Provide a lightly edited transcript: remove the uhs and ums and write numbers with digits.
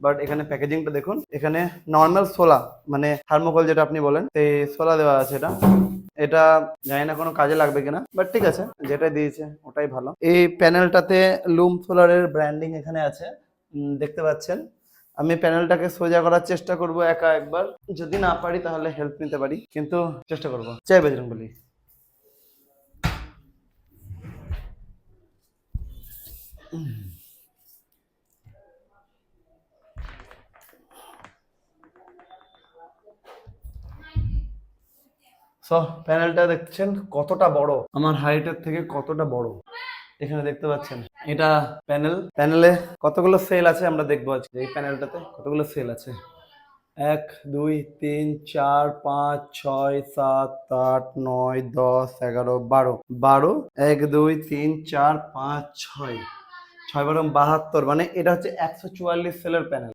But এখানে প্যাকেজিংটা দেখুন, এখানে নর্মাল সোলা মানে থার্মোকল যেটা আপনি বলেন সেই সোলা দেওয়া আছে। এটা এটা জানি না কোনো কাজে লাগবে কিনা, বাট ঠিক আছে, যেটা দিয়েছে ওটাই ভালো। এই প্যানেলটাতে লুম সোলারের ব্র্যান্ডিং এখানে আছে, দেখতে পাচ্ছেন। আমি প্যানেলটাকে সোজা করার চেষ্টা করব একা একবার, যদি না পারি তাহলে হেল্প নিতে পারি, কিন্তু চেষ্টা করব। জয় বজরংবলী। সো প্যানেলটা দেখছেন কতটা বড়, আমার হাইটের থেকে কতটা বড়, এখানে দেখতে পাচ্ছেন। এটা প্যানেলে কতগুলো সেল আছে আমরা দেখবো আজকে। এই প্যানেলটাতে কতগুলো সেল আছে, 1 2 3 4 5 6 7 8 9 10 11 12 12 1 2 3 4 5 6 6 12 72, মানে এটা হচ্ছে 144 সেলের প্যানেল।